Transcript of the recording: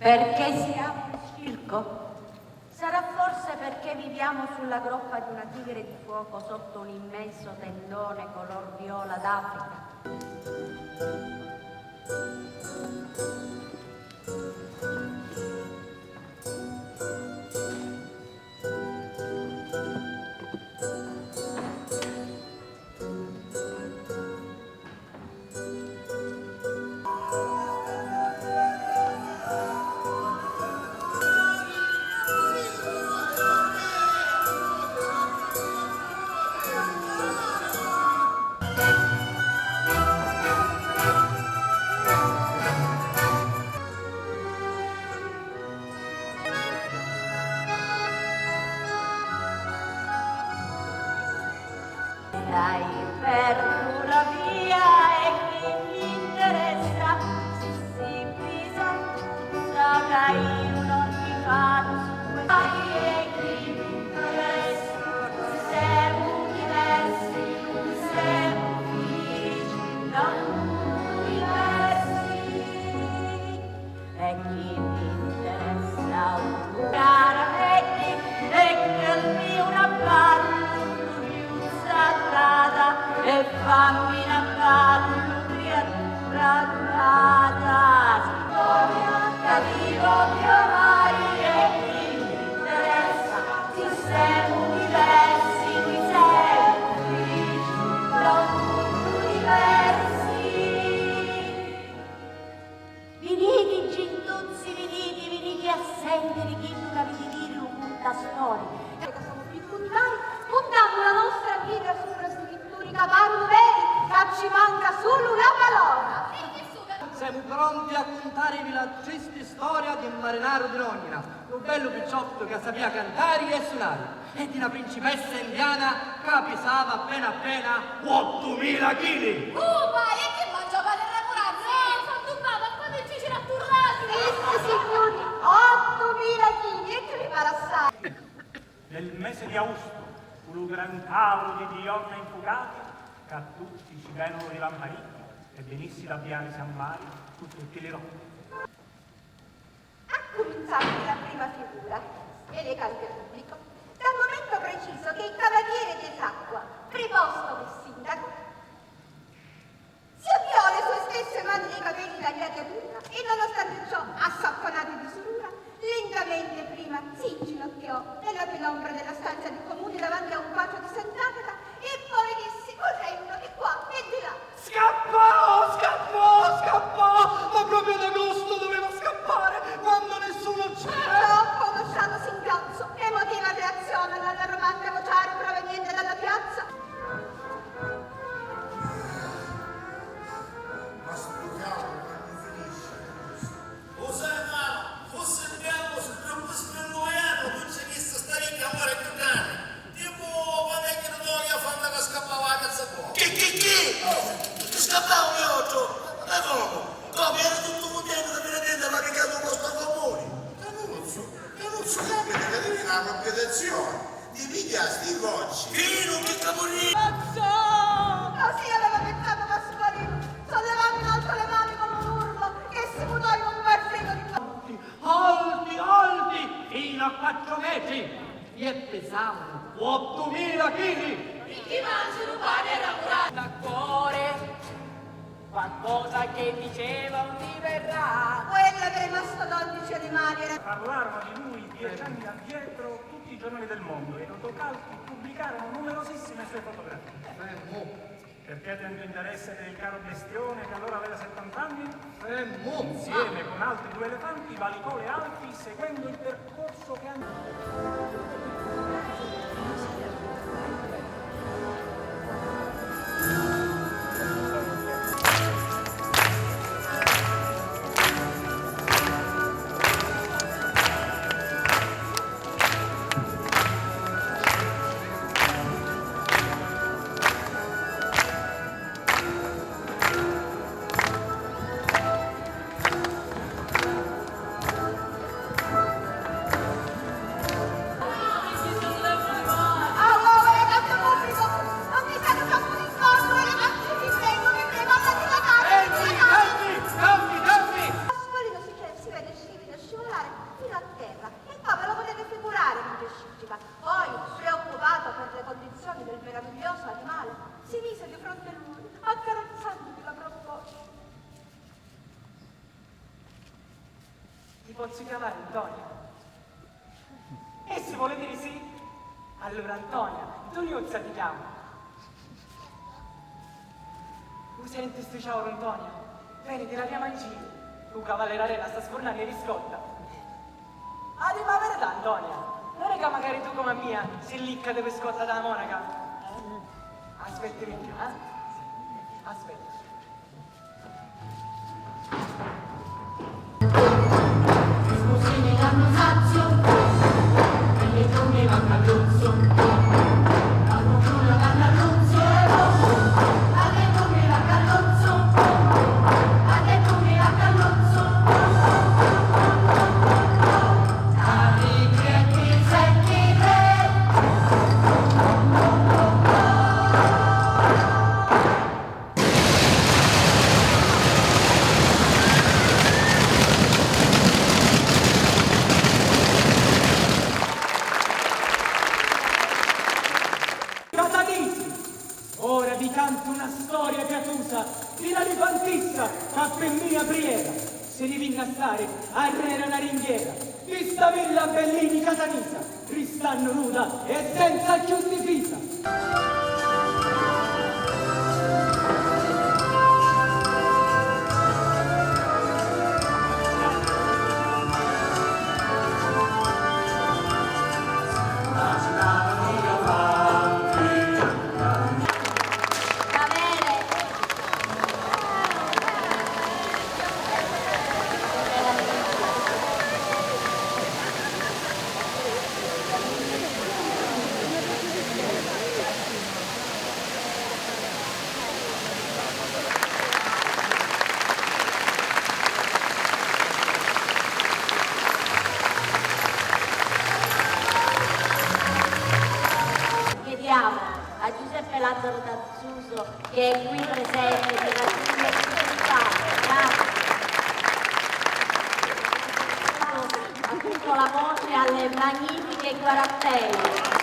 Perché siamo in circo? Sarà forse perché viviamo sulla groppa di una tigre di fuoco sotto un immenso tendone color viola d'Africa. Dai per la via e chi mi interessa, si pisa, saga in ogni caso, dai e chi mi interessa, siamo diversi, siamo felici da universi, e chi mi interessa un cara e che il mio una parte e fammi una creatura durata, storia cattivo che ormai e chi mi interessa, ti siamo diversi, ti siamo felici da universi. Venite gintuzzi, venite assenti, richiedere di dire un punta storia. Siamo più puntari, puntiamo la nostra vita su cavallo veri, che ci manca solo una parola. Siamo pronti a contare i villaggisti storia di un marinaro di Rognina, un bello picciotto che sapeva cantare e suonare, e di una principessa indiana che pesava appena 8.000 kg. Ma e che mangiava le remuranze? Sono turbata, quando ci c'era turrati. Signori, 8.000 kg, e che mi pare assai. Nel mese di agosto, un gran tavolo di diorna infugati, che a tutti ci vengono i lampariti, e venissi da piani San Mario, con tutti i rotti. A cominciare la prima figura, elegante pubblico, dal momento preciso che il cavaliere dell'acqua, preposto del sindaco, si avviò le sue stesse mani dei capelli tagliati ad urna e nonostante ciò, assapponato di surura, lentamente prima si inginocchiò nella penombra della stanza di comune davanti a un bacio di Sant'Agata e poi disse correndo di qua e di là. Scappò! Ma proprio ad agosto doveva scappare quando nessuno c'era! Troppo lasciato singhiozzo, emotiva reazione all'allarmante vociare proveniente dalla piazza. Ma sto cavolo, quando finisce? Osama, forse abbiamo sul troppo spelloiano, non c'è visto stare in camera più grande. Tipo, quando è che non voglio fare una scappava a casa tua? Che? Ti scappavo io oggi? Ma come? Come? Era tutto contento di vedere la ricada uno stafamone. Canuzzo, capita che devi una competizione. Di piglia sti gocci. Fino che capolino! Così aveva pensato Gasparino, sollevando in alto le mani con un urlo che si mutò in un bel frigo di Alti, fino a 4 metri! E pesavano 8.000 kg! Chi mangia un pane lavorato da cuore, qualcosa che diceva un mi verrà. quella dei mastodontici animali era... Parlarono di lui 10 anni addietro tutti i giornali del mondo e i rotocalchi pubblicarono numerosissime sue fotografie. Perché tanto interesse per il caro bestione che allora aveva 70 anni? Insieme con altri 2 elefanti valicò le Alpi seguendo il percorso che hanno... posso chiamare Antonia? E se vuole dire sì, allora Antonia, Toniuzza ti chiamo. Tu senti sto ciao Antonia? Venite la mia mancina. Tu cavallera arena sta sfornando e riscotta. Ah, di ma verità Antonia? Non è che magari tu come mia si licca di scotta dalla monaca? Aspetti minchia, eh? Aspetta. Sposine danno sazio, e le donne vanno all'ozzo, danno culo vanno all'ozzo, alle donne va callozzo, alle donne va callozzo, alle creati sentire. Catanisi, ora vi canto una storia pietosa di la rifantissa che per mia priera se ne vinna a stare a re una ringhiera di sta villa Bellini Catanisa ristanno nuda e senza più difesa. Chiediamo a Giuseppe Lazzaro Tazzuso, che è qui presente, di raggiungere il risultato. Grazie. Appunto la voce alle magnifiche Guarattelle.